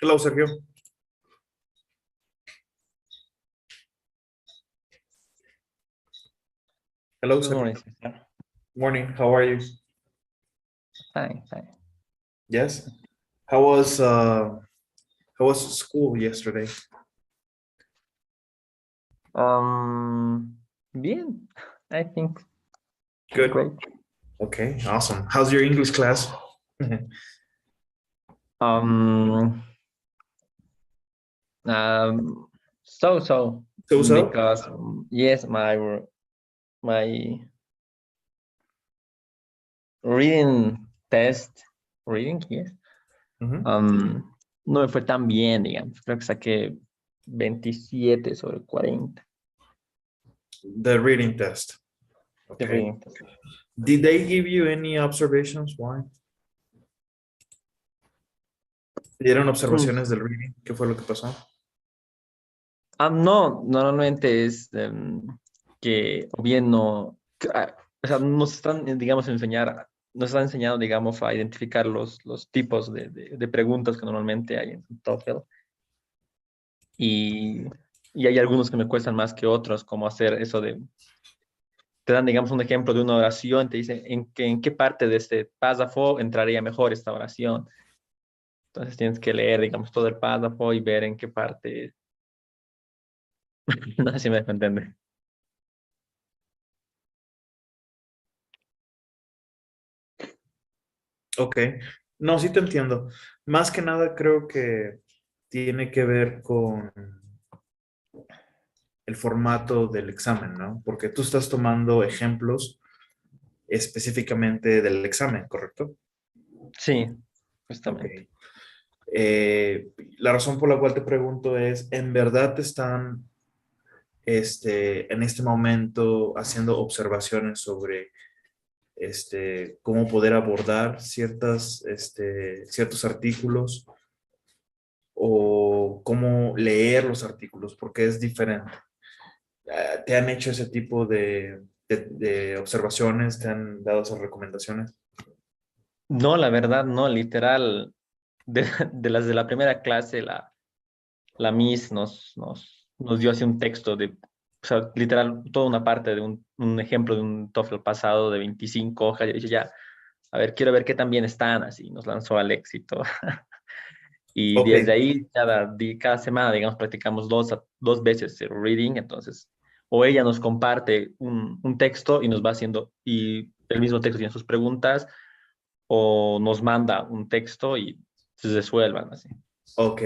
Hello, Sergio. Hello, Good Sergio. morning, sister. Morning. How are you? Fine, fine. Yes. How was school yesterday? Bien, I think Good. great. Okay, awesome. How's your English class? Um, so So? because yes, my reading test, reading, yes, Mhm. no me fue tan bien, digamos. Creo que saqué 27 sobre 40 The reading test. de Okay. reading test. Did they give you any observations? Why? ¿Dieron observaciones del reading? ¿Qué fue lo que pasó? No, normalmente es que o bien no, o sea, nos están, digamos, nos están enseñando, digamos, a identificar los tipos de preguntas que normalmente hay en TOEFL y, y hay algunos que me cuestan más que otros, como hacer eso te dan, digamos, un ejemplo de una oración, te dicen en qué parte de este párrafo entraría mejor esta oración. Entonces tienes que leer, digamos, todo el párrafo y ver en qué parte, no sé si me dejo entender. Ok. No, sí te entiendo. Más que nada creo que tiene que ver con el formato del examen, ¿no? Porque tú estás tomando ejemplos específicamente del examen, ¿correcto? Sí, Ok. justamente. La razón por la cual te pregunto es, ¿en verdad te están en este momento haciendo observaciones sobre cómo poder abordar ciertos artículos o cómo leer los artículos? Porque es diferente. ¿Te han hecho ese tipo de observaciones? ¿Te han dado esas recomendaciones? No, la verdad, no, literal, de las de la primera clase, la Miss nos dio así un texto o sea, literal, toda una parte de un ejemplo de un TOEFL pasado de 25 hojas, y dije, ya, a ver, quiero ver qué tan bien están, así, nos lanzó al éxito. Y Ok, desde ahí, cada semana, digamos, practicamos dos veces el reading, entonces, o ella nos comparte un texto y nos va haciendo, y el mismo texto tiene sus preguntas, o nos manda un texto y se resuelvan así. ok.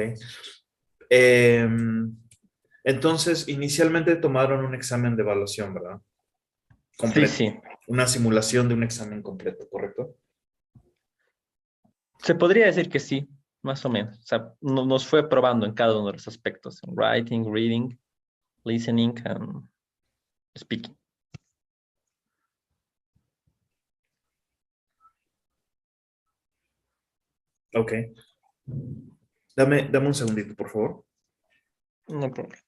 Em, entonces, inicialmente tomaron un examen de evaluación, ¿verdad? Sí, Completo. sí. Una simulación de un examen completo, ¿correcto? Se podría decir que sí, más o menos. O sea, nos fue probando en cada uno de los aspectos, en writing, reading, listening, and speaking. Ok. Dame un segundito, por favor. No problem.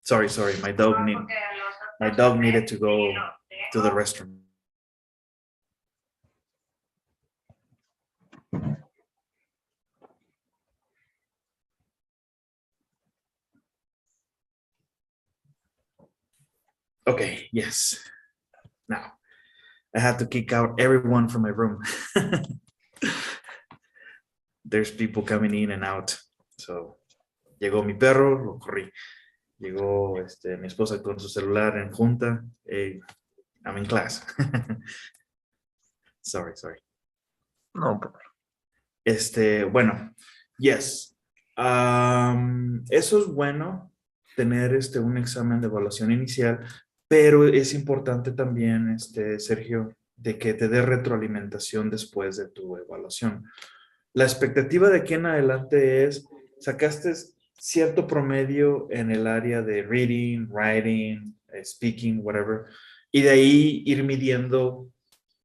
Sorry. My dog needed to go to the restroom. Okay, yes. Now, I had to kick out everyone from my room. There's people coming in and out. So, llegó mi perro, lo corrí. Llegó mi esposa con su celular en junta. Hey, I'm in class. Sorry. No problem. Bueno, yes. Eso es bueno, tener un examen de evaluación inicial, pero es importante también, Sergio, de que te dé retroalimentación después de tu evaluación. La expectativa de aquí en adelante es, sacaste cierto promedio en el área de reading, writing, speaking, whatever, y de ahí ir midiendo,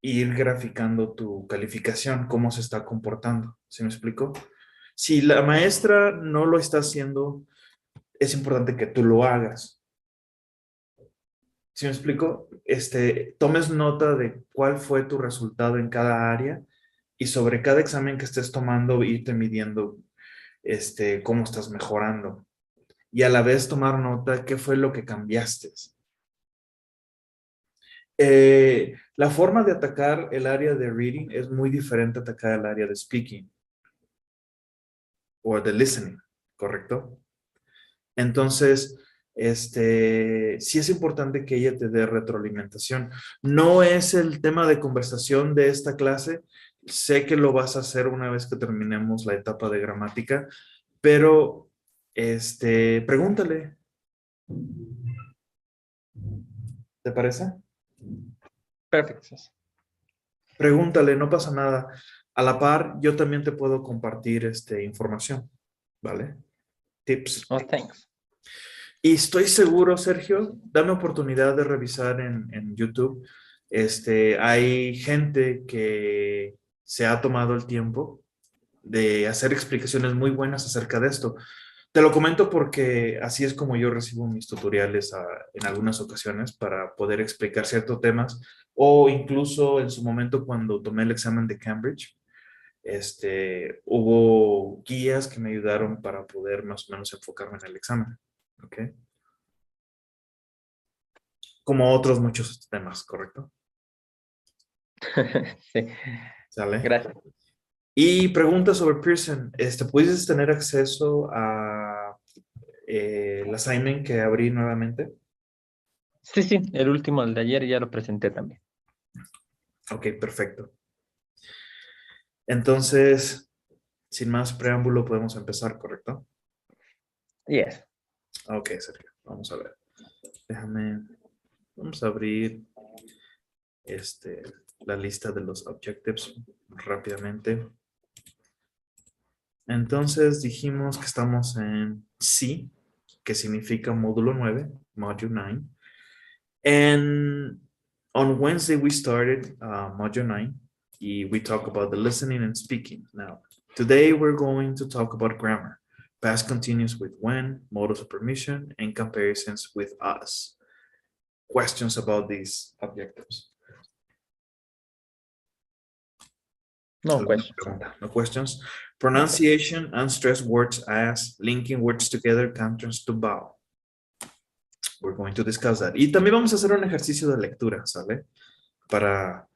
ir graficando tu calificación, cómo se está comportando. ¿Sí me explico? Si la maestra no lo está haciendo, es importante que tú lo hagas. ¿Sí me explico? Tomes nota de cuál fue tu resultado en cada área y sobre cada examen que estés tomando, irte midiendo cómo estás mejorando. Y a la vez tomar nota qué fue lo que cambiaste. La forma de atacar el área de reading es muy diferente a atacar el área de speaking o de listening, ¿correcto? Entonces, sí es importante que ella te dé retroalimentación. No es el tema de conversación de esta clase. Sé que lo vas a hacer una vez que terminemos la etapa de gramática, pero, pregúntale. ¿Te parece? Perfecto. Pregúntale, no pasa nada. A la par, yo también te puedo compartir, información, ¿vale? Tips. Oh, thanks. Y estoy seguro, Sergio, dame oportunidad de revisar en YouTube. Hay gente que se ha tomado el tiempo de hacer explicaciones muy buenas acerca de esto. Te lo comento porque así es como yo recibo mis tutoriales en algunas ocasiones para poder explicar ciertos temas o incluso en su momento cuando tomé el examen de Cambridge, hubo guías que me ayudaron para poder más o menos enfocarme en el examen. ¿Ok? Como otros muchos temas, ¿correcto? Sí, ¿Sale? gracias. Y pregunta sobre Pearson. ¿Pudieses tener acceso a el assignment que abrí nuevamente? Sí, sí, el último, el de ayer, ya lo presenté también. Ok, perfecto. Entonces, sin más preámbulo, podemos empezar, ¿correcto? Yes. Ok, Sergio, vamos a ver. Vamos a abrir este, la lista de los objectives rápidamente. Entonces dijimos que estamos en C, que significa módulo 9, module 9. And on Wednesday we started module 9. We talk about the listening and speaking. Now, today we're going to talk about grammar, past continuous with when, modals of permission, and comparisons with us. Questions about these objectives? No ¿Alguna question. pregunta? No questions? No question. Pronunciation, unstressed words as linking words together, counterns to vowel. We're going to discuss that. Y también vamos a hacer un ejercicio de lectura, ¿sale? Para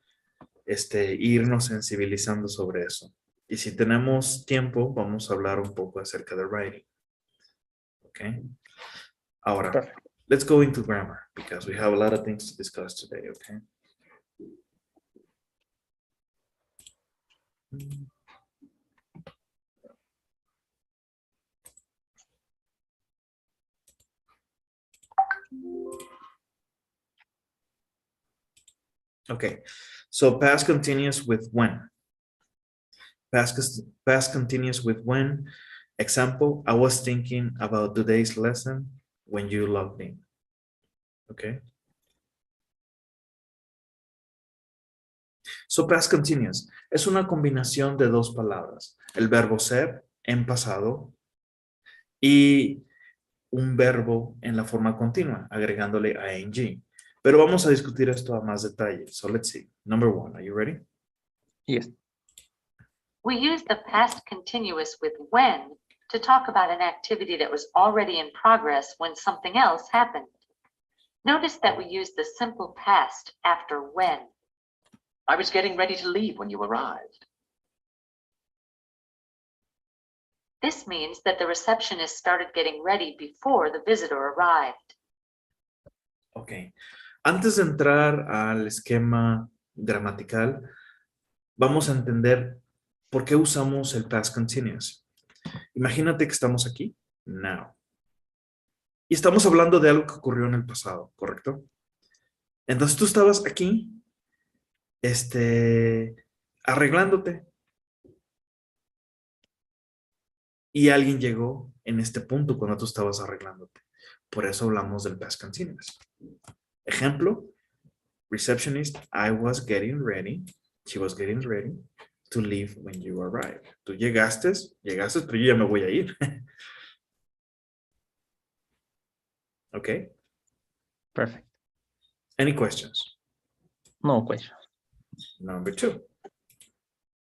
irnos sensibilizando sobre eso. Y si tenemos tiempo, vamos a hablar un poco acerca de writing. ¿Ok? Ahora, Perfect. let's go into grammar because we have a lot of things to discuss today, okay? Okay, so past continuous with when. Past continuous with when. Example, I was thinking about today's lesson when you logged in. Okay. So past continuous es una combinación de dos palabras. El verbo ser en pasado y un verbo en la forma continua, agregándole ing. Pero vamos a discutir esto a más detalle. So let's see. Number one, are you ready? Yes. We use the past continuous with when to talk about an activity that was already in progress when something else happened. Notice that we use the simple past after when. I was getting ready to leave when you arrived. This means that the receptionist started getting ready before the visitor arrived. Ok. Antes de entrar al esquema gramatical, vamos a entender por qué usamos el past continuous. Imagínate que estamos aquí, now. Y estamos hablando de algo que ocurrió en el pasado, ¿correcto? Entonces tú estabas aquí arreglándote. Y alguien llegó en este punto cuando tú estabas arreglándote. Por eso hablamos del past continuous. Ejemplo, receptionist, I was getting ready. She was getting ready to leave when you arrived. Tú llegaste, pero yo ya me voy a ir. Okay. Perfect. Any questions? No question. Number 2.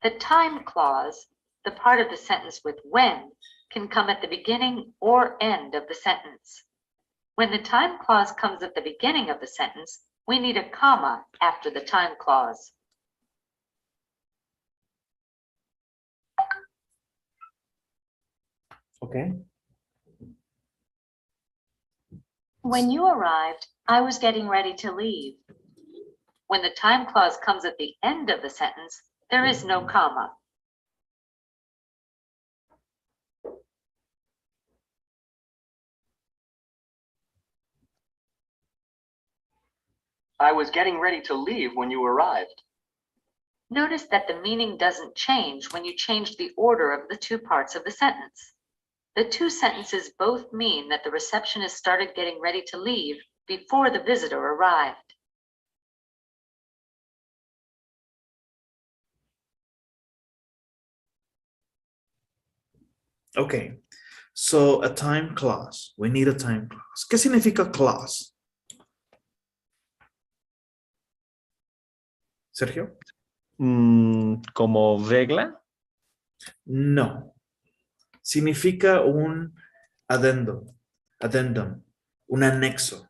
The time clause, the part of the sentence with when, can come at the beginning or end of the sentence. When the time clause comes at the beginning of the sentence, we need a comma after the time clause. Okay. When you arrived, I was getting ready to leave. When the time clause comes at the end of the sentence, there is no comma. I was getting ready to leave when you arrived. Notice that the meaning doesn't change when you change the order of the two parts of the sentence. The two sentences both mean that the receptionist started getting ready to leave before the visitor arrived. Okay. So a time clause. We need a time clause. ¿Qué significa clause? Sergio? Como regla. No. Significa un addendum, un anexo.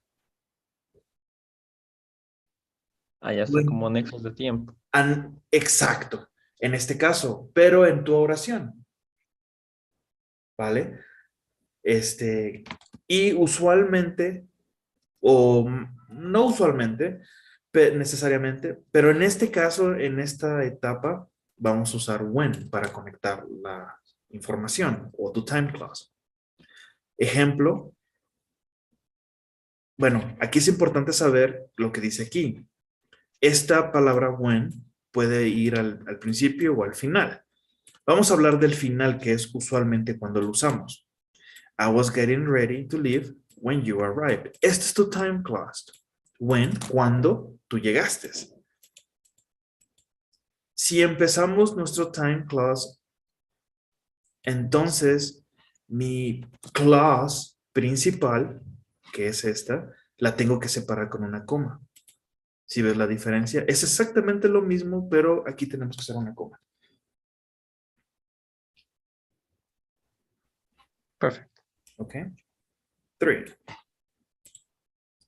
Allá está como nexos de tiempo. Exacto, en este caso, pero en tu oración. ¿Vale? Y usualmente, o no usualmente, necesariamente, pero en este caso, en esta etapa, vamos a usar when para conectar la información o tu time clause. Ejemplo, bueno, aquí es importante saber lo que dice aquí. Esta palabra when puede ir al principio o al final. Vamos a hablar del final, que es usualmente cuando lo usamos. I was getting ready to leave when you arrived. Este es tu time clause. When, cuando tú llegaste. Si empezamos nuestro time clause, entonces mi clause principal, que es esta, la tengo que separar con una coma. Si ves la diferencia, es exactamente lo mismo, pero aquí tenemos que hacer una coma. Perfect. Okay. 3.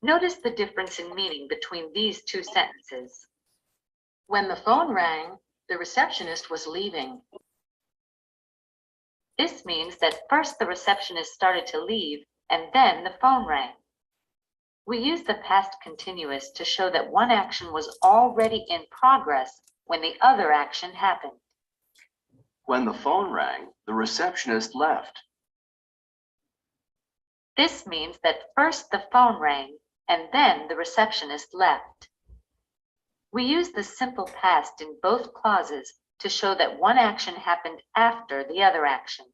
Notice the difference in meaning between these two sentences. When the phone rang, the receptionist was leaving. This means that first the receptionist started to leave and then the phone rang. We use the past continuous to show that one action was already in progress when the other action happened. When the phone rang, the receptionist left. This means that first the phone rang and then the receptionist left. We use the simple past in both clauses to show that one action happened after the other action.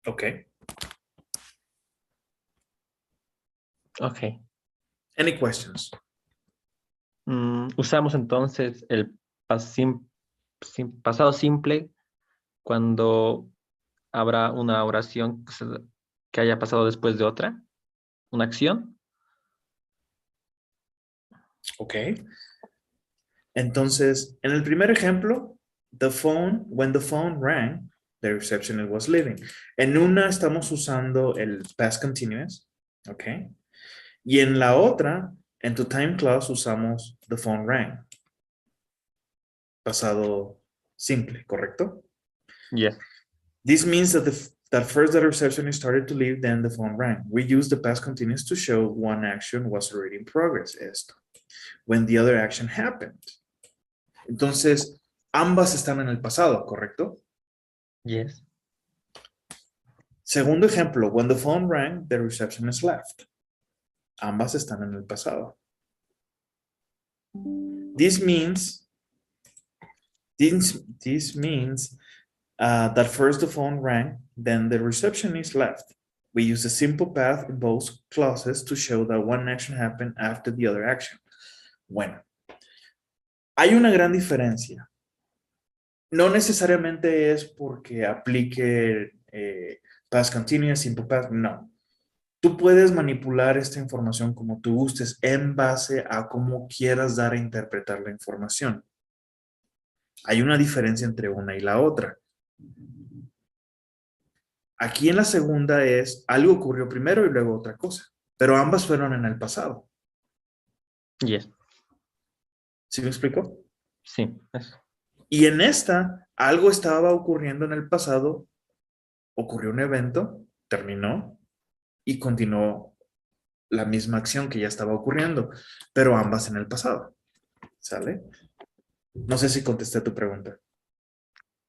Okay. Ok. Any questions? Usamos entonces el pasado simple cuando habrá una oración que haya pasado después de otra, una acción. Ok. Entonces, en el primer ejemplo, when the phone rang, the receptionist was leaving. En una estamos usando el past continuous, ok. Y en la otra, en tu time clause, usamos the phone rang. Pasado simple, ¿correcto? Yes. This means that that first the receptionist started to leave, then the phone rang. We use the past continuous to show one action was already in progress, esto, when the other action happened. Entonces, ambas están en el pasado, ¿correcto? Yes. Segundo ejemplo, when the phone rang, the receptionist left. Ambas están en el pasado. This means that first the phone rang, then the receptionist left. We use a simple path in both clauses to show that one action happened after the other action. Bueno, hay una gran diferencia. No necesariamente es porque aplique past continuous, simple past, no. Tú puedes manipular esta información como tú gustes en base a cómo quieras dar a interpretar la información. Hay una diferencia entre una y la otra. Aquí en la segunda es algo ocurrió primero y luego otra cosa, pero ambas fueron en el pasado. Yes. ¿Sí me explico? Sí. Eso. Y en esta, algo estaba ocurriendo en el pasado, ocurrió un evento, terminó y continuó la misma acción que ya estaba ocurriendo, pero ambas en el pasado. ¿Sale? No sé si contesté tu pregunta.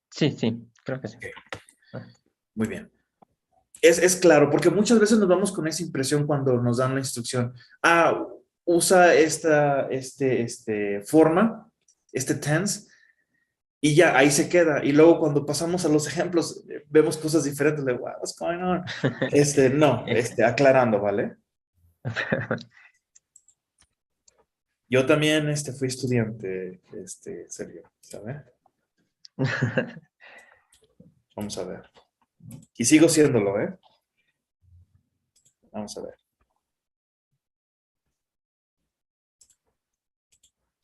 Sí, sí, creo que sí. Muy bien. Es claro, porque muchas veces nos vamos con esa impresión cuando nos dan la instrucción. Ah, usa esta forma, este tense, y ya, ahí se queda. Y luego cuando pasamos a los ejemplos, vemos cosas diferentes. De, what's going on? No, aclarando, ¿vale? Yo también fui estudiante, serio, ¿sabes? Vamos a ver. Y sigo siéndolo, ¿eh? Vamos a ver.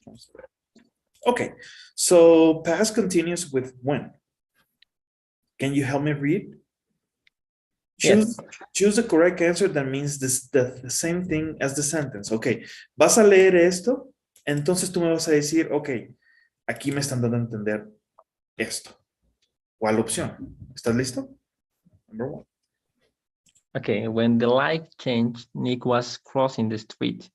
Vamos a ver. Okay, so past continues with when. Can you help me read? Choose the correct answer that means the same thing as the sentence. Okay, vas a leer esto, entonces tú me vas a decir, okay, aquí me están dando a entender esto. ¿Cuál opción? ¿Estás listo? Number one. Okay, when the light changed, Nick was crossing the street.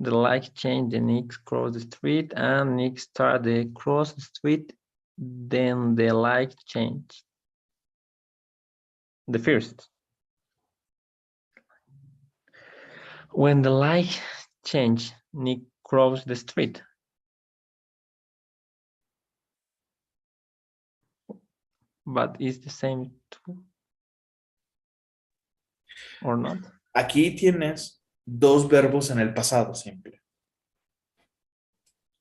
The light changed, and Nick crossed the street, and Nick started to cross the street. Then the light changed. The first. When the light changed, Nick crossed the street. But is the same too? Or not? Aquí tienes dos verbos en el pasado simple.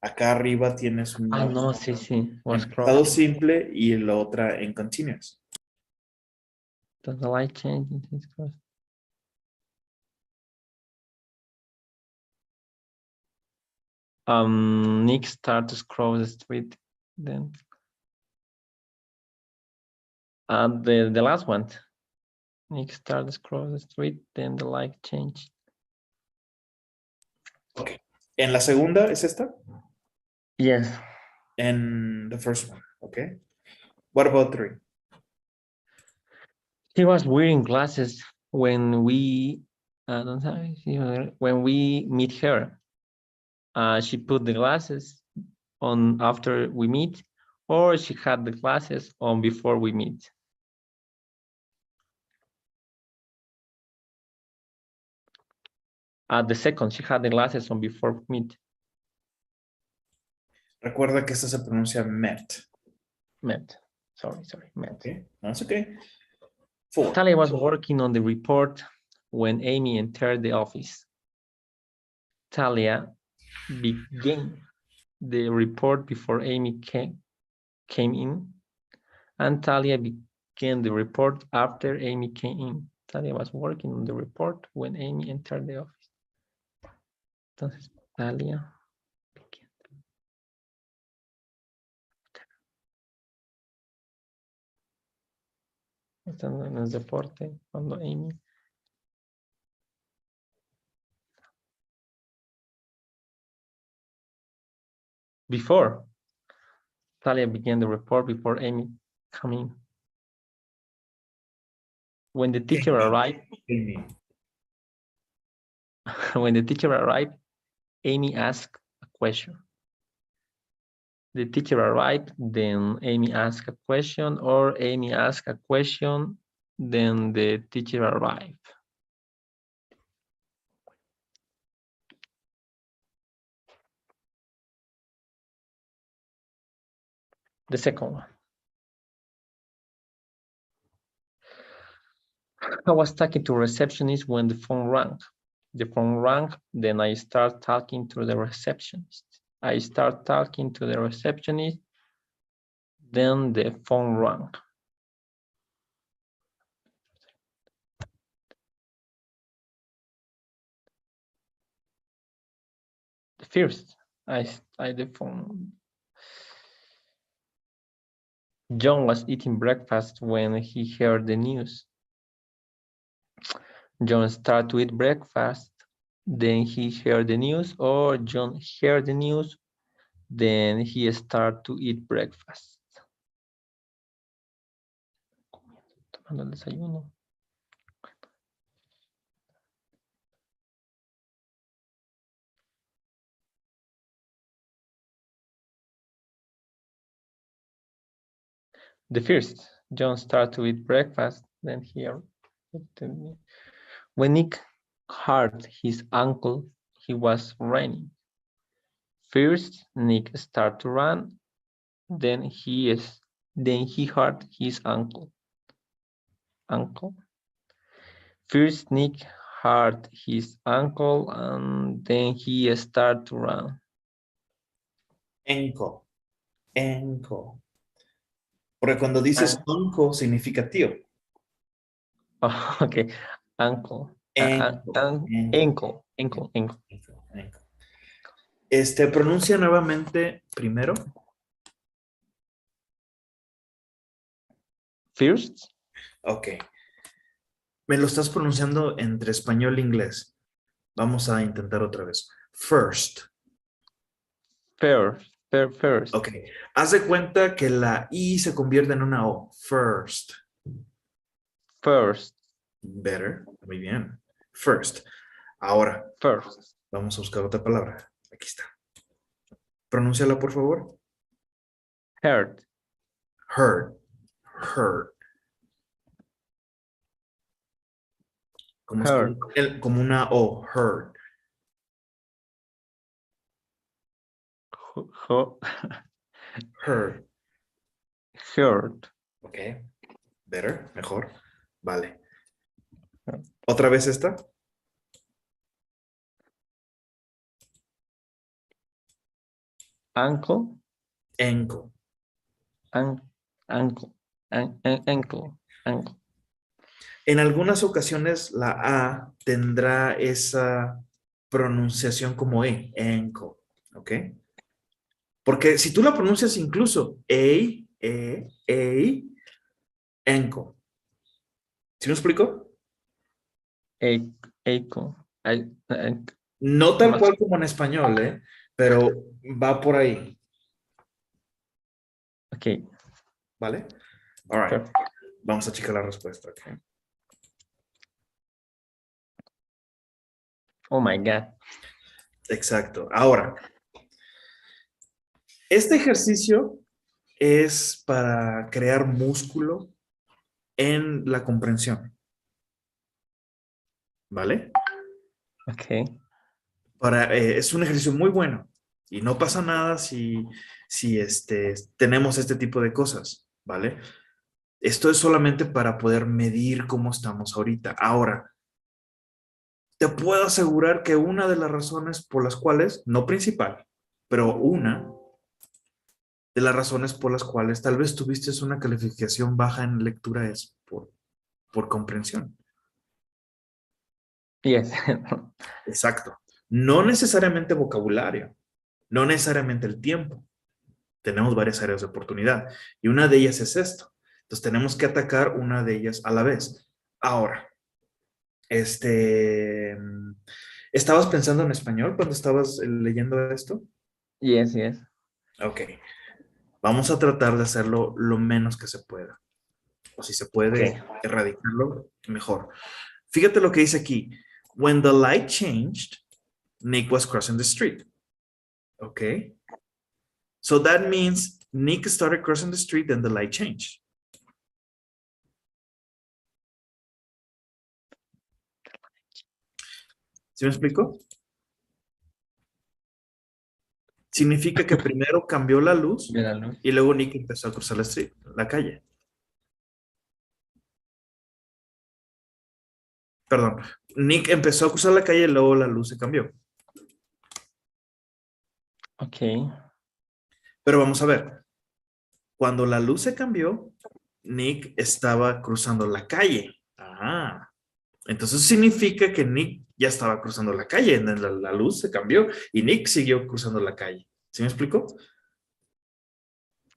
Acá arriba tienes un no, sí, sí. Was pasado crossed. simple y la otra en continuous. Does the light change? Nick starts to cross the street. Then the last one. Nick starts to cross the street. Then the light changed. Okay. En la segunda es esta. Yes. And the first one. Okay. What about three? He was wearing glasses when we when we meet her. She put the glasses on after we meet, or she had the glasses on before we meet. The second, she had the glasses on before we meet. Recuerda que esta se pronuncia met. Met. Sorry, met. Okay, that's okay. Four. Talia was working on the report when Amy entered the office. Talia began the report before Amy came in, and Talia began the report after Amy came in. Talia was working on the report when Amy entered the office. Entonces, Talia began. Estando en el deporte cuando Amy. Before. Talia began the report before Amy came in. When the teacher arrived, Amy asked a question. The teacher arrived, then Amy asked a question, or Amy asked a question, then the teacher arrived. The second one. I was talking to a receptionist when the phone rang. The phone rang, then I start talking to the receptionist. I start talking to the receptionist, then the phone rang. The first, I the phone. John was eating breakfast when he heard the news. John started to eat breakfast, then he heard the news, or John heard the news, then he started to eat breakfast. Tomando el desayuno. The first, John started to eat breakfast, then he. When Nick heard his uncle, he was running. First, Nick started to run, then he heard his uncle. First, Nick heard his uncle, and then he started to run. Enco. Porque cuando dices uncle significa tío. Oh, okay, uncle. Ankle. Pronuncia nuevamente primero. First. Ok. Me lo estás pronunciando entre español e inglés. Vamos a intentar otra vez. First. First. Ok. Haz de cuenta que la I se convierte en una O. First. Better. Muy bien. First. Ahora. First. Vamos a buscar otra palabra. Aquí está. Pronúnciala, por favor. Heard. Como una O. Heard. Heard. Ok. Better. Mejor. Vale. ¿Otra vez esta? Ankle. Ankle. En algunas ocasiones la A tendrá esa pronunciación como E, ankle, ¿ok? Porque si tú la pronuncias incluso ankle. ¿Sí me explico? No tal cual como en español, ¿eh? Pero va por ahí. Ok. ¿Vale? All right. Perfect. Vamos a checar la respuesta, ¿ok? Oh my God. Exacto. Ahora, este ejercicio es para crear músculo en la comprensión. ¿Vale? Ok. Es un ejercicio muy bueno y no pasa nada si tenemos este tipo de cosas, ¿vale? Esto es solamente para poder medir cómo estamos ahorita. Ahora, te puedo asegurar que una de las razones por las cuales, no principal, pero una de las razones por las cuales tal vez tuviste una calificación baja en lectura es por comprensión. Yes. Exacto. No necesariamente vocabulario, no necesariamente el tiempo. Tenemos varias áreas de oportunidad y una de ellas es esto. Entonces tenemos que atacar una de ellas a la vez. Ahora, ¿estabas pensando en español cuando estabas leyendo esto? Yes. Ok. Vamos a tratar de hacerlo lo menos que se pueda. O si se puede erradicarlo, mejor. Fíjate lo que dice aquí. When the light changed, Nick was crossing the street. Okay. So that means Nick started crossing the street and the light changed. ¿Sí me explico? significa que primero cambió la luz Míralo. y luego Nick empezó a cruzar la calle. Perdón, Nick empezó a cruzar la calle y luego la luz se cambió. Ok. Pero vamos a ver, cuando la luz se cambió, Nick estaba cruzando la calle. Ah, entonces significa que Nick ya estaba cruzando la calle, la luz se cambió y Nick siguió cruzando la calle. ¿Sí me explico?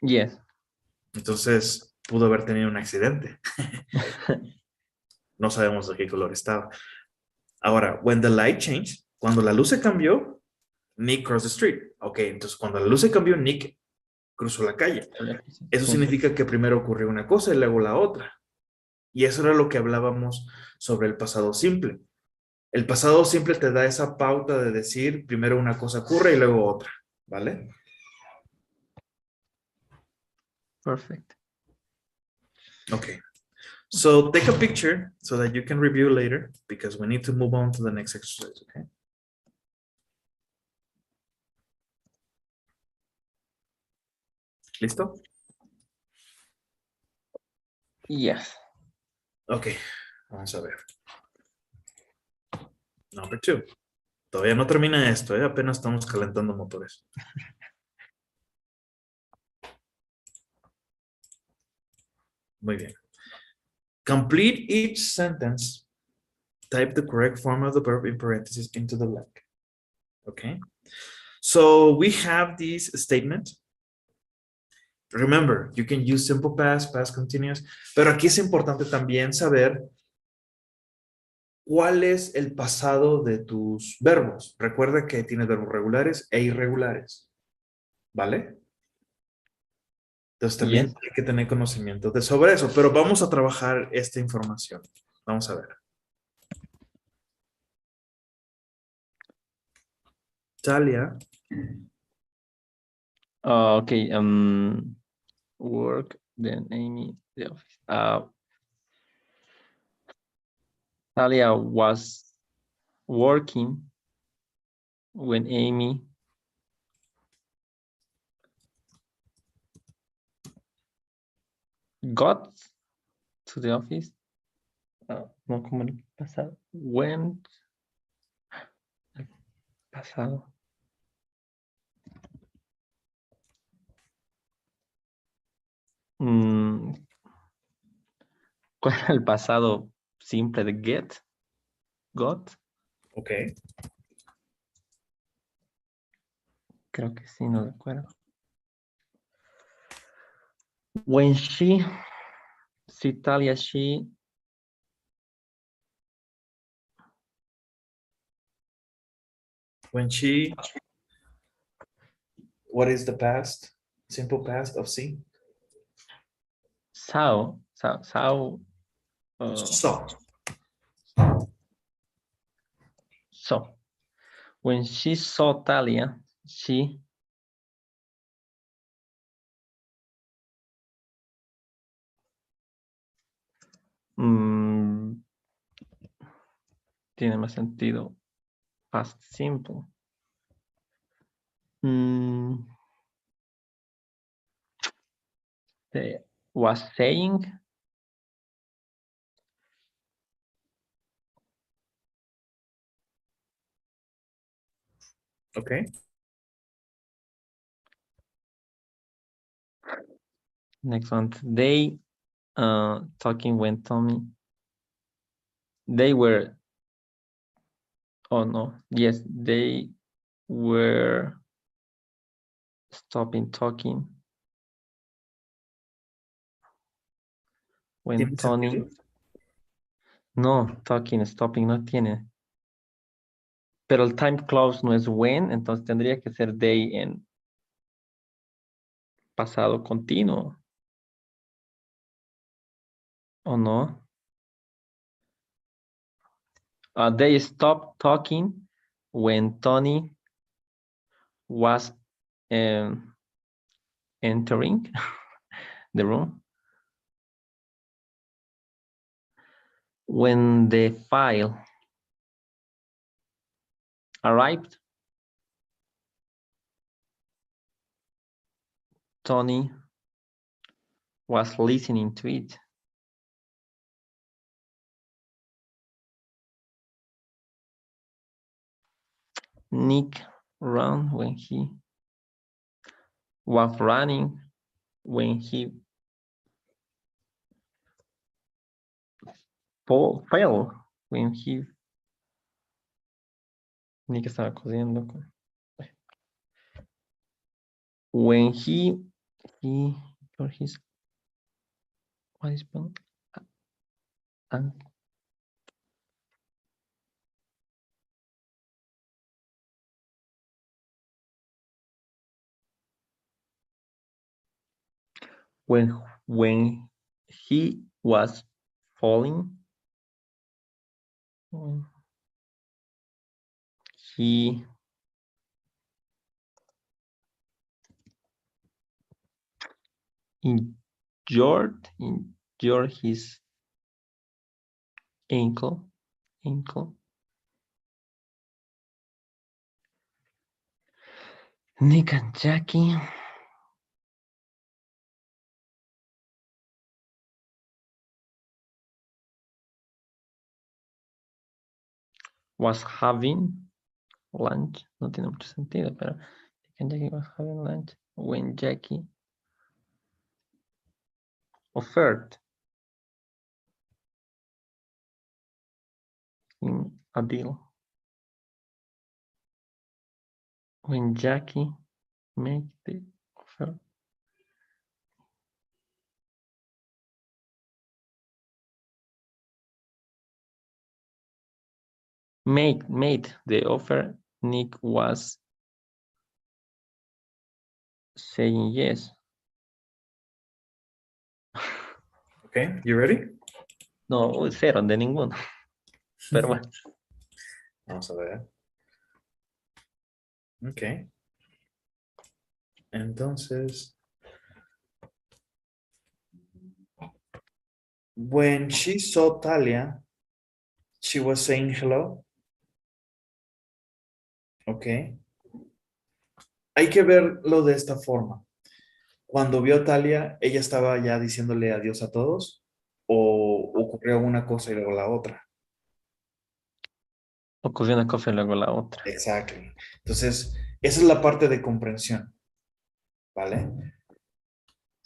Yes. Entonces pudo haber tenido un accidente. No sabemos de qué color estaba. Ahora, when the light changed, cuando la luz se cambió, Nick crossed the street. Ok, entonces cuando la luz se cambió, Nick cruzó la calle. Eso Sí. significa que primero ocurrió una cosa y luego la otra. Y eso era lo que hablábamos sobre el pasado simple. El pasado simple te da esa pauta de decir primero una cosa ocurre y luego otra, ¿vale? Perfect. Okay. So take a picture so that you can review later because we need to move on to the next exercise, okay? ¿Listo? Yes. Ok, vamos a ver. Number 2. Todavía no termina esto, ¿eh? Apenas estamos calentando motores. Muy bien. Complete each sentence. Type the correct form of the verb in parentheses into the blank. Okay. So we have this statement. Remember, you can use simple past, past continuous, pero aquí es importante también saber cuál es el pasado de tus verbos. Recuerda que tienes verbos regulares e irregulares, ¿vale? Entonces también Yes. hay que tener conocimiento sobre eso, pero vamos a trabajar esta información. Vamos a ver. Talia. Okay. Work, then Amy, the office. Talia was working when Amy got to the office. No, como el pasado. Went. El pasado. ¿Cuál era el pasado simple de get? Got. Ok. Creo que sí, no recuerdo. When she, si Talia, she. When she, what is the past? Simple past of see? Saw. Saw. So, when she saw Talia, she tiene más sentido. Past simple. Was saying. Okay. Next one. They talking when Tommy. They were. Oh no. Yes, they were stopping talking when ¿Tiene Tony. sentido? No, talking, stopping no tiene. Pero el time clause no es when, entonces tendría que ser they en pasado continuo. ¿O no? They stopped talking when Tony was entering the room. When the file arrived. Tony was listening to it. Nick ran when he was running when he fell when he Nick estaba corriendo when he or his what is when he was falling, he injured his ankle. Nick and Jackie was having lunch. No tiene mucho sentido, pero Nick and Jackie was having lunch when Jackie offered him a deal. When Jackie made the offer. Made the offer, Nick was saying yes. Okay, you ready? No, cero, de ninguno. Pero bueno. Vamos a ver. Ok. Entonces, when she saw Talia, she was saying hello. Ok. Hay que verlo de esta forma. Cuando vio a Talia, ella estaba ya diciéndole adiós a todos, o ocurrió una cosa y luego la otra. Ocurrió una cosa y luego la otra. Exactly. Entonces, esa es la parte de comprensión. ¿Vale?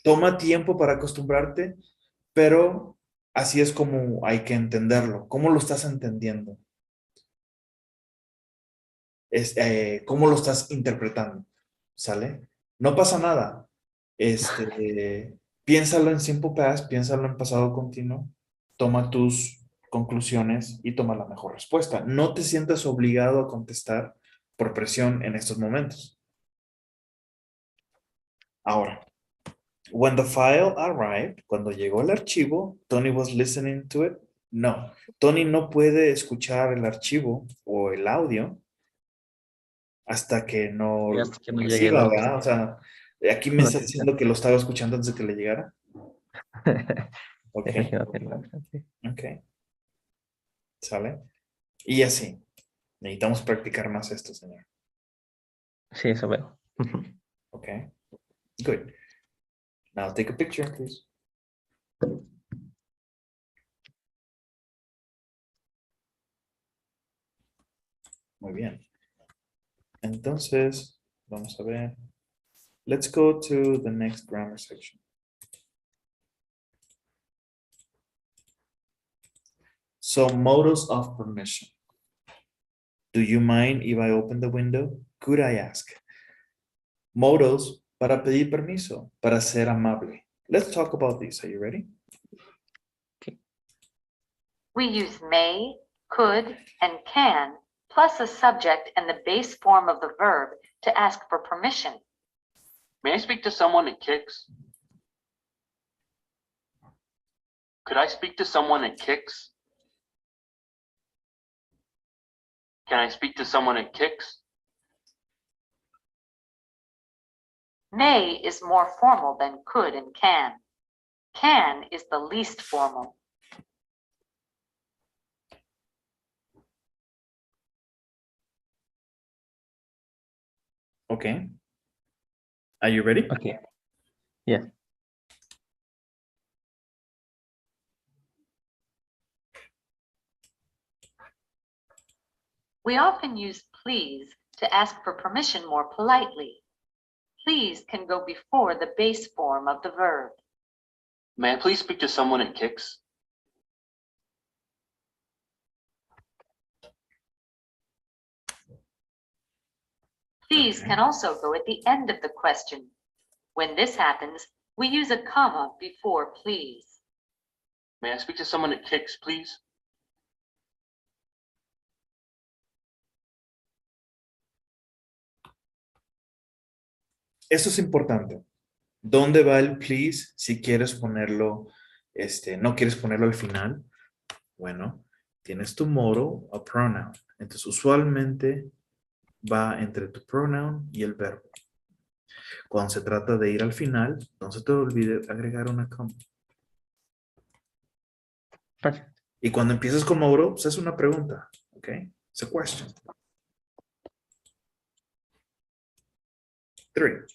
Toma tiempo para acostumbrarte, pero así es como hay que entenderlo. ¿Cómo lo estás entendiendo? ¿Cómo lo estás interpretando? ¿Sale? No pasa nada. Piénsalo en simple past, piénsalo en pasado continuo, toma tus conclusiones y toma la mejor respuesta. No te sientas obligado a contestar por presión en estos momentos. Ahora, when the file arrived, cuando llegó el archivo, Tony was listening to it. No, Tony no puede escuchar el archivo o el audio hasta que no Y hasta que no llegue el reciba, otro. ¿verdad? O sea, aquí me está diciendo que lo estaba escuchando antes de que le llegara. Ok, Sí. ok, ¿sale? Y así, necesitamos practicar más esto, señor. Sí, eso veo. Ok, good. Now take a picture, please. Muy bien. Entonces, vamos a ver. Let's go to the next grammar section. So, modals of permission. Do you mind if I open the window? Could I ask? Modals para pedir permiso, para ser amable. Let's talk about this. Are you ready? We use may, could, and can, plus a subject and the base form of the verb to ask for permission. May I speak to someone at Kix? Could I speak to someone at Kix? Can I speak to someone at Kix? May is more formal than could and can. Can is the least formal. Okay. Are you ready? Okay. Yeah. We often use please to ask for permission more politely. Please can go before the base form of the verb. May I please speak to someone at Kix? Please Okay. can also go at the end of the question. When this happens, we use a comma before please. May I speak to someone at Kix, please? Eso es importante. ¿Dónde va el please? Si quieres ponerlo, no quieres ponerlo al final. Bueno, tienes tu modal o pronoun. Entonces, usualmente va entre tu pronoun y el verbo. Cuando se trata de ir al final, no se te olvide agregar una coma. Perfect. Y cuando empiezas con modal, pues es una pregunta. ¿Ok? It's a question. 3.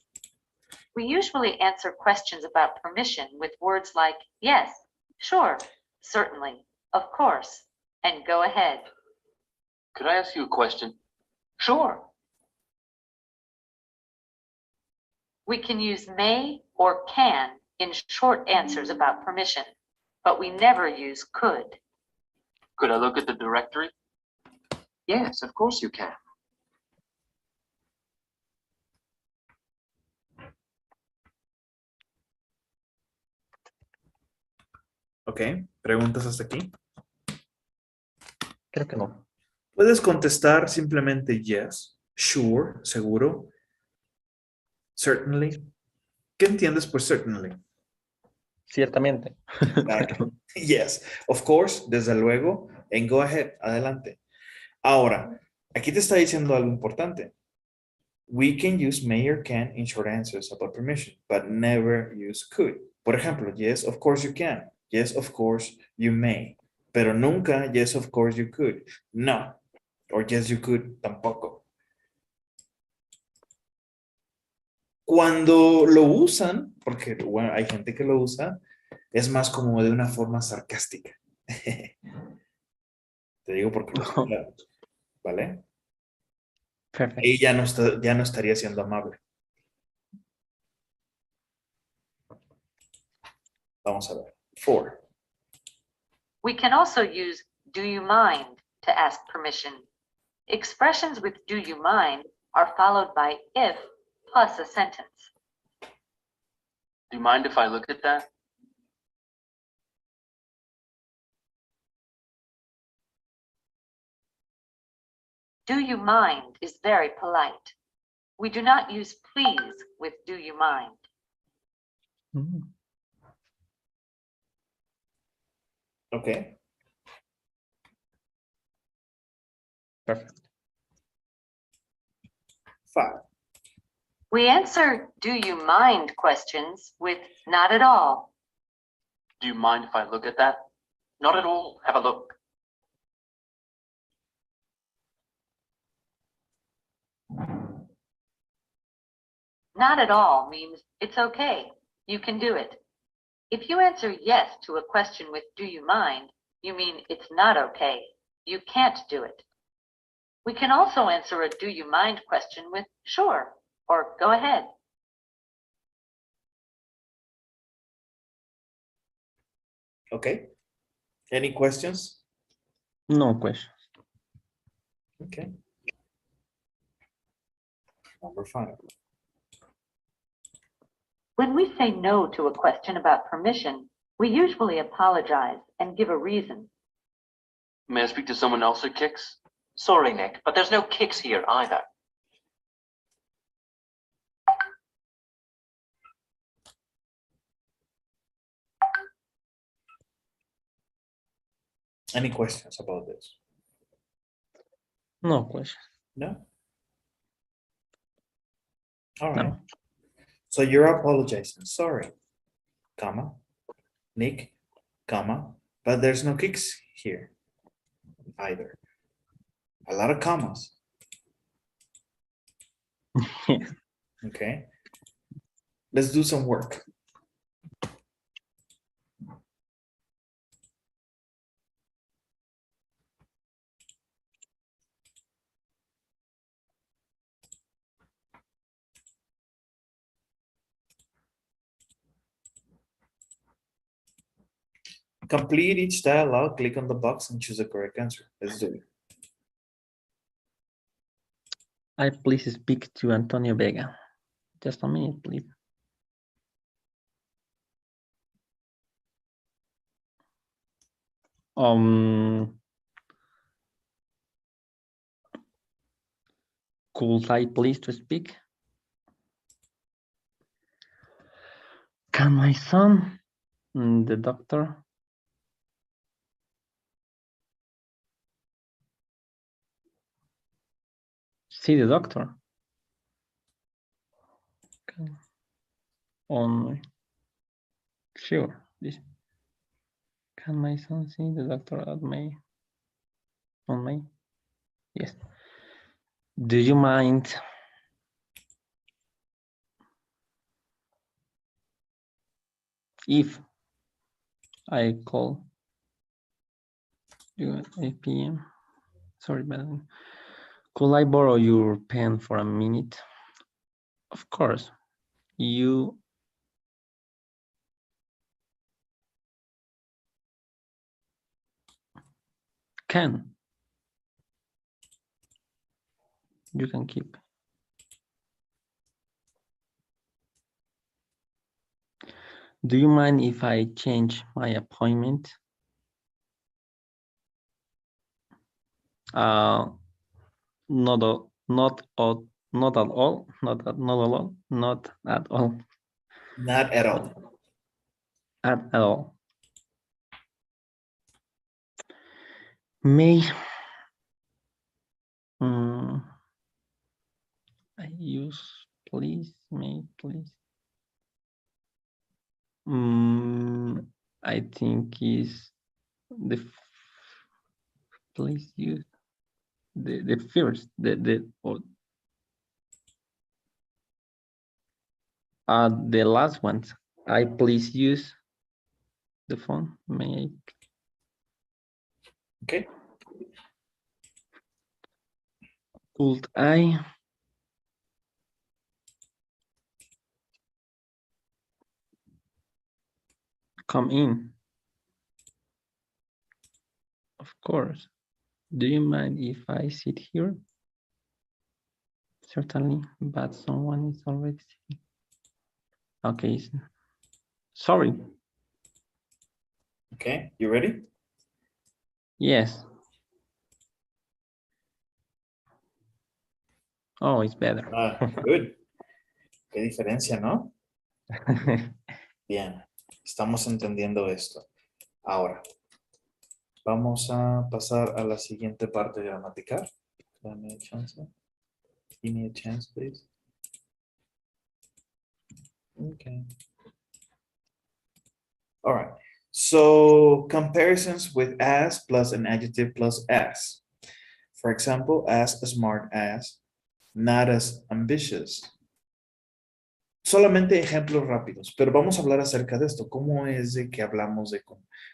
We usually answer questions about permission with words like yes, sure, certainly, of course, and go ahead. Could I ask you a question? Sure. We can use may or can in short answers about permission, but we never use could. Could I look at the directory? Yes, of course you can. ¿Ok? ¿Preguntas hasta aquí? Creo que no. Puedes contestar simplemente yes, sure, seguro, certainly. ¿Qué entiendes por certainly? Ciertamente. Exacto. Yes, of course, desde luego, and go ahead, adelante. Ahora, aquí te está diciendo algo importante. We can use may or can in short answers about permission, but never use could. Por ejemplo, yes, of course you can. Yes, of course you may. Pero nunca, yes, of course you could. No. Or yes, you could, tampoco. Cuando lo usan, porque bueno, hay gente que lo usa, es más como de una forma sarcástica. Te digo porque lo No. escuché, ¿vale? Perfect. Y ya no estaría siendo amable. Vamos a ver. 4. We can also use do you mind to ask permission. Expressions with do you mind are followed by if plus a sentence. Do you mind if I look at that? Do you mind is very polite. We do not use please with do you mind. Mm. Ok. Perfect. 5. We answer do you mind questions with not at all. Do you mind if I look at that? Not at all. Have a look. Not at all means it's okay, you can do it. If you answer yes to a question with do you mind, you mean it's not okay, you can't do it. We can also answer a do you mind question with sure or go ahead. Okay. Any questions? No question. Okay. Number 5. When we say no to a question about permission, we usually apologize and give a reason. May I speak to someone else at Kix? Sorry, Nick, but there's no Kix here either. Any questions about this? No question. No? All right. No. So you're apologizing. Sorry, comma, Nick, comma, but there's no kicks here either. A lot of commas. Okay. Let's do some work. Complete each dialogue, click on the box and choose the correct answer. Let's do it. I please speak to Antonio Vega. Just a minute, please. Could I please to speak? Can my son, the doctor? See the doctor? Okay. Sure. Can my son see the doctor at May? On May? Yes. Do you mind? If I call you at 8 p.m. Sorry, but could I borrow your pen for a minute? Of course. You can. You can keep. Do you mind if I change my appointment? Not at all. Not at all. Not at all. Not at all. Not at all. At all. May I use please? May please. I think is the please use the first the last ones. I please use the phone. May I? Okay. Could I come in? Of course. Do you mind if I sit here? Certainly, but someone is already sitting. Okay. Sorry. Okay, you ready? Yes. Oh, it's better. Good. Qué diferencia, ¿no? Bien, estamos entendiendo esto. Ahora, vamos a pasar a la siguiente parte gramatical. Dame a chance. Give me a chance, please. Okay. All right. So comparisons with as plus an adjective plus as. For example, as smart as, not as ambitious. Solamente ejemplos rápidos, pero vamos a hablar acerca de esto. ¿Cómo es de que hablamos de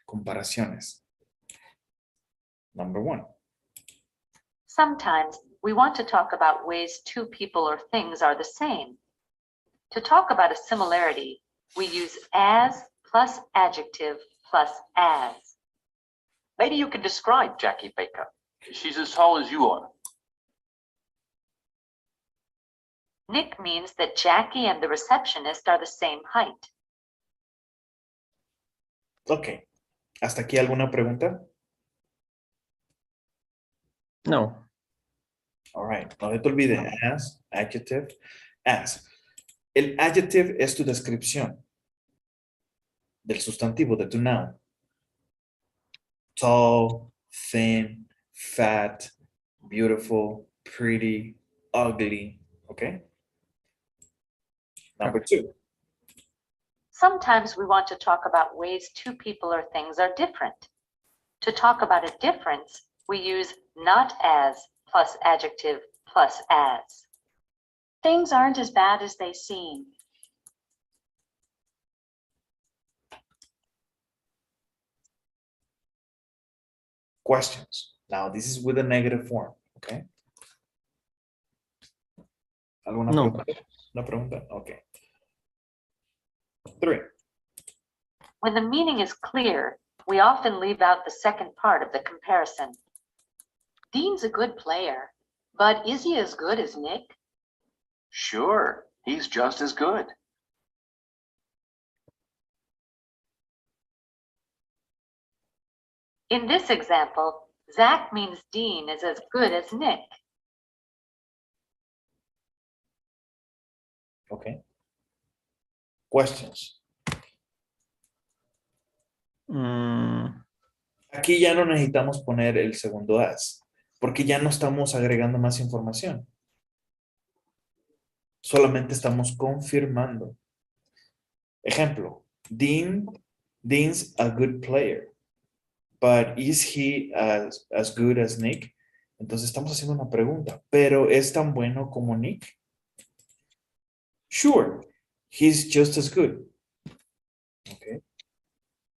comparaciones? Number one. Sometimes we want to talk about ways two people or things are the same. To talk about a similarity, we use as plus adjective plus as. Maybe you can describe Jackie Baker. She's as tall as you are. Nick means that Jackie and the receptionist are the same height. Ok. ¿Hasta aquí alguna pregunta? No. All right. No te olvides. As, adjective, as. El adjective es tu descripción del sustantivo, de tu noun. Tall, thin, fat, beautiful, pretty, ugly. Okay? Number two. Sometimes we want to talk about ways two people or things are different. To talk about a difference, we use not as plus adjective plus as. Things aren't as bad as they seem. Questions. Now, this is with a negative form. Okay? ¿Alguna No. pregunta? ¿Una pregunta? Okay. 3. When the meaning is clear, We often leave out the second part of the comparison. Dean's a good player, but is he as good as Nick? Sure, he's just as good. In this example, Zach means Dean is as good as Nick. Okay. Questions. Aquí ya no necesitamos poner el segundo as, porque ya no estamos agregando más información. Solamente estamos confirmando. Ejemplo, Dean's a good player, but is he as good as Nick? Entonces estamos haciendo una pregunta, ¿pero es tan bueno como Nick? Sure, he's just as good. Okay.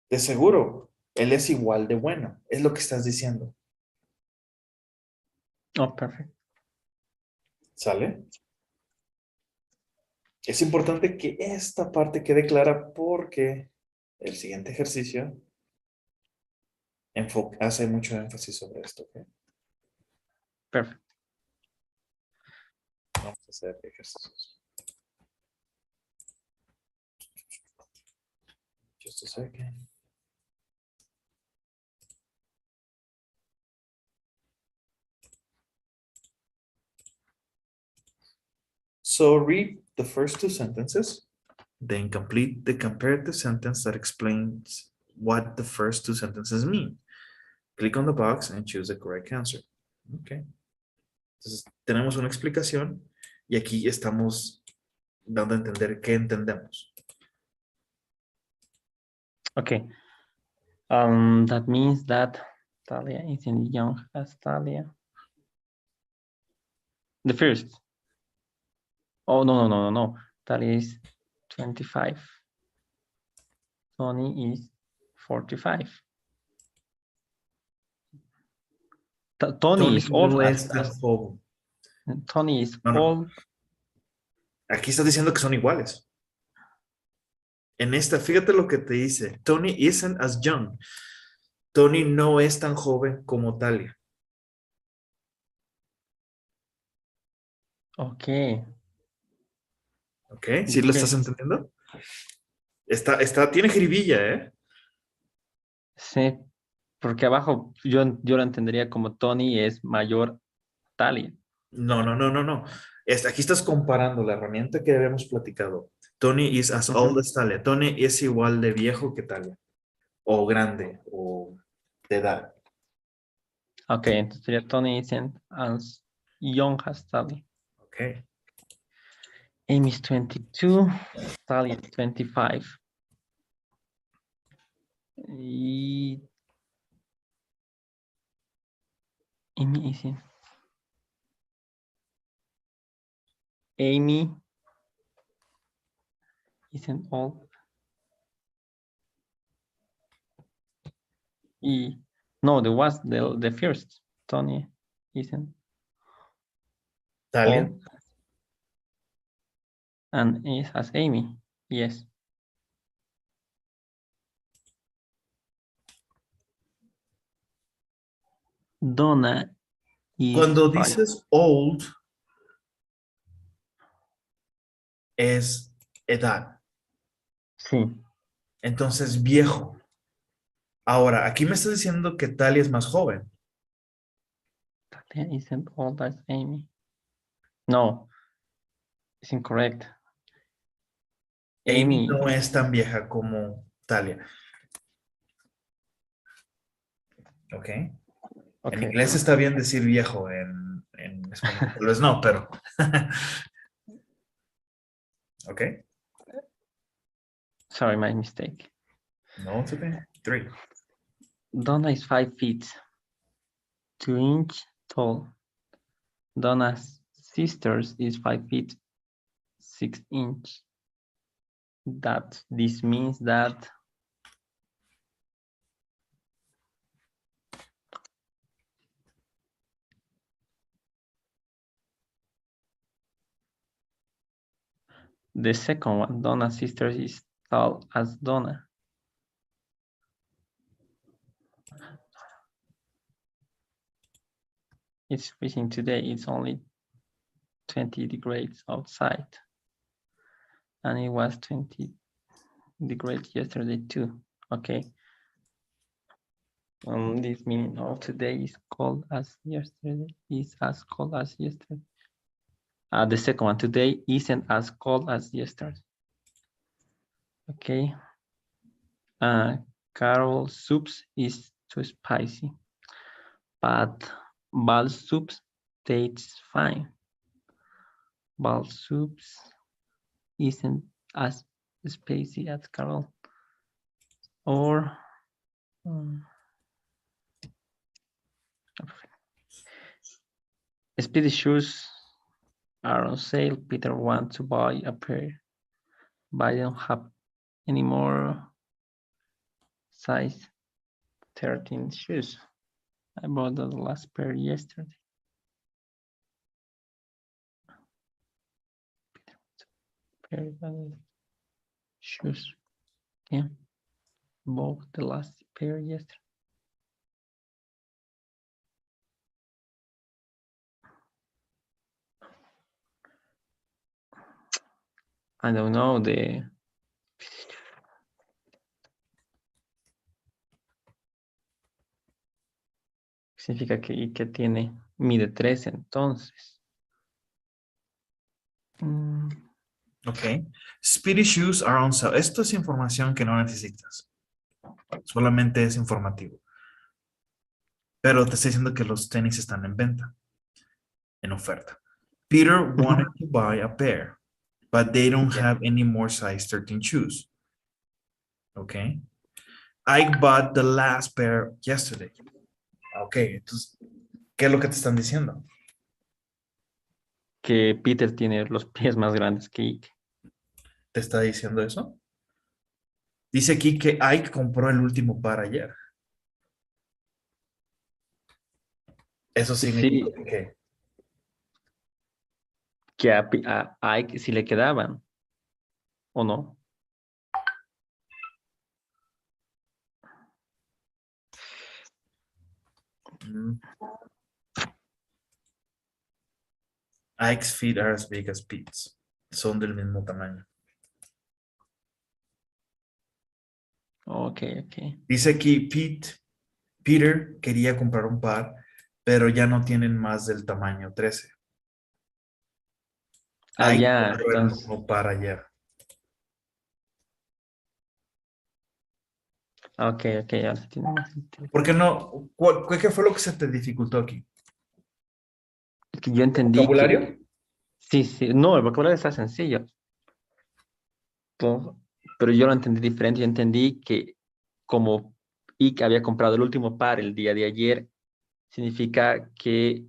De seguro, él es igual de bueno, es lo que estás diciendo. Oh, perfecto. ¿Sale? Es importante que esta parte quede clara porque el siguiente ejercicio hace mucho énfasis sobre esto. ¿Okay? Perfecto. Vamos a hacer ejercicios. Just a second. So read the first two sentences, then complete the comparative sentence that explains what the first two sentences mean. Click on the box and choose the correct answer. Okay. Entonces, tenemos una explicación y aquí estamos dando a entender qué entendemos. Okay. That means that Talia is as young as Talia. The first. Oh, no. Talia is 25. Tony is 45. Tony is old. No es tan joven. Tony is No. old. Aquí estás diciendo que son iguales. En esta, fíjate lo que te dice. Tony isn't as young. Tony no es tan joven como Talia. Okay. ¿Ok? ¿Sí lo estás entendiendo? Tiene jiribilla, ¿eh? Sí, porque abajo yo lo entendería como Tony es mayor Talia. No. Aquí estás comparando la herramienta que habíamos platicado. Tony is as old as Talia. Tony es igual de viejo que Talia. O grande, o de edad. Ok, entonces sería Tony isn't as young as Talia. Ok. Amy's 22, Talia is 25. Y Amy isn't. Amy isn't old. No, there was the first. Tony isn't Talia. old. And is as Amy. Yes. Donna is Cuando 5. dices old, es edad. Sí. Entonces, viejo. Ahora, aquí me estás diciendo que Talia es más joven. Talia isn't old as Amy. No, it's incorrect. Amy no es tan vieja como Talia. ¿Ok? En inglés está bien decir viejo, en español tal vez no, pero... ¿Ok? Sorry, my mistake. No, it's okay. 3. Donna is 5 feet, 2 inches tall. Donna's sisters is 5 feet, 6 inches. This means that the second one, Donna's sister is tall as Donna. It's freezing today. It's only 20 degrees outside. And it was 20 degrees yesterday too. Okay. This meaning of today is cold as yesterday. Is as cold as yesterday. The second one, today isn't as cold as yesterday. Okay. Carol soups is too spicy, but Bal soups tastes fine. Bal soups isn't as spicy as Carol. Or Speedy shoes are on sale. Peter wants to buy a pair, but I don't have any more size 13 shoes. I bought the last pair yesterday. Pair of shoes. Yeah, bought the last pair yesterday. I don't know significa que tiene, mide 13 entonces. Ok. Speedy shoes are on sale. Esto es información que no necesitas. Solamente es informativo. Pero te estoy diciendo que los tenis están en venta. En oferta. Peter wanted to buy a pair, but they don't have any more size 13 shoes. Okay. I bought the last pair yesterday. Ok, entonces, ¿qué es lo que te están diciendo? Que Peter tiene los pies más grandes que Ike. ¿Te está diciendo eso? Dice aquí que Ike compró el último par ayer. Eso significa que a Ike sí le quedaban, ¿o no? Ike's feet are as big as Pete's. Son del mismo tamaño. Ok. Dice aquí Peter quería comprar un par, pero ya no tienen más del tamaño 13. Ike Ya, compró el entonces. mismo par ayer. Ok, ya se tiene más sentido. ¿Por qué no? ¿Qué fue lo que se te dificultó aquí? Es que yo entendí ¿Vocabulario? que... Sí, no, el vocabulario está sencillo. Pero yo lo entendí diferente. Yo entendí que como Ike había comprado el último par el día de ayer, significa que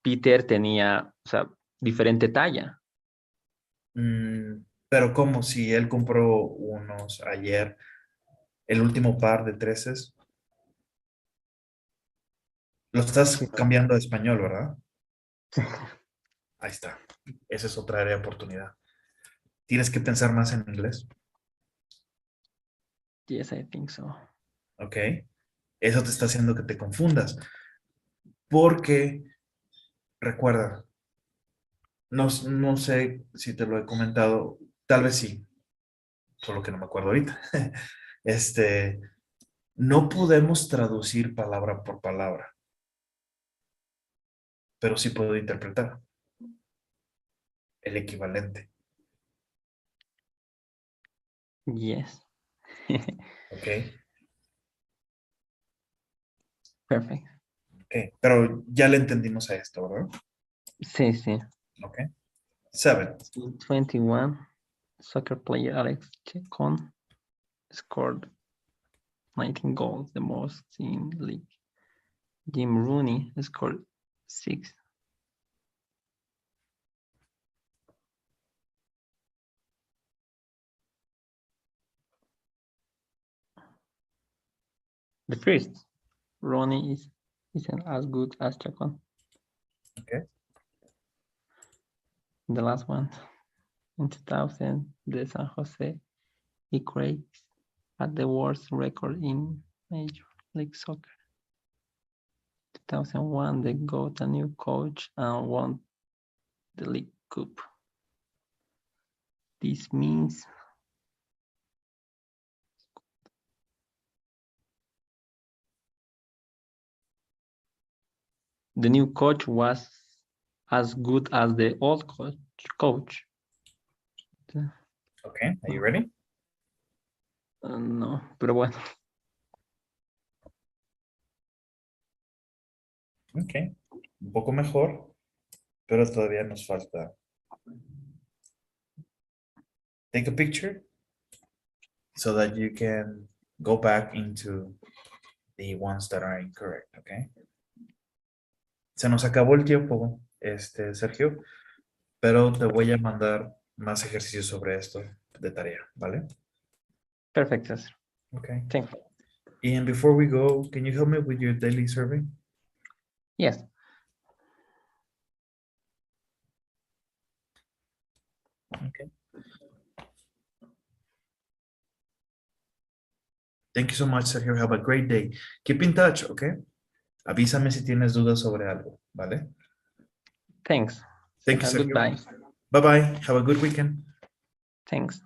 Peter tenía, o sea, diferente talla. Pero ¿cómo? Si él compró unos ayer, el último par de 13, lo estás cambiando de español, ¿verdad? Ahí está. Esa es otra área de oportunidad. Tienes que pensar más en inglés. Yes, I think so. ¿Ok? Eso te está haciendo que te confundas. Porque, recuerda, no sé si te lo he comentado, tal vez sí, solo que no me acuerdo ahorita. No podemos traducir palabra por palabra, pero sí puedo interpretar el equivalente. Yes. ¿Ok? Perfect. Ok, pero ya le entendimos a esto, ¿verdad? Sí. Ok. 7. 21, soccer player Alex Chacon scored 19 goals, the most in the league. Jim Rooney scored 6. The first, Rooney isn't as good as Chacon. Okay. The last one, in 2000, the San Jose Earthquakes had the worst record in Major League Soccer. 2001, they got a new coach and won the League Cup. This means the new coach was as good as the old coach. Okay, are you ready? No, pero bueno. Ok, un poco mejor, pero todavía nos falta. Take a picture so that you can go back into the ones that are incorrect, okay? Se nos acabó el tiempo, Sergio, pero te voy a mandar más ejercicios sobre esto de tarea, ¿vale? Perfecto. Okay. Thank you. And before we go, can you help me with your daily survey? Yes. Okay. Thank you so much, Sergio. Have a great day. Keep in touch, okay? Avísame si tienes dudas sobre algo, ¿vale? Thanks. Thank you, Sergio. Goodbye. Bye-bye. Have a good weekend. Thanks.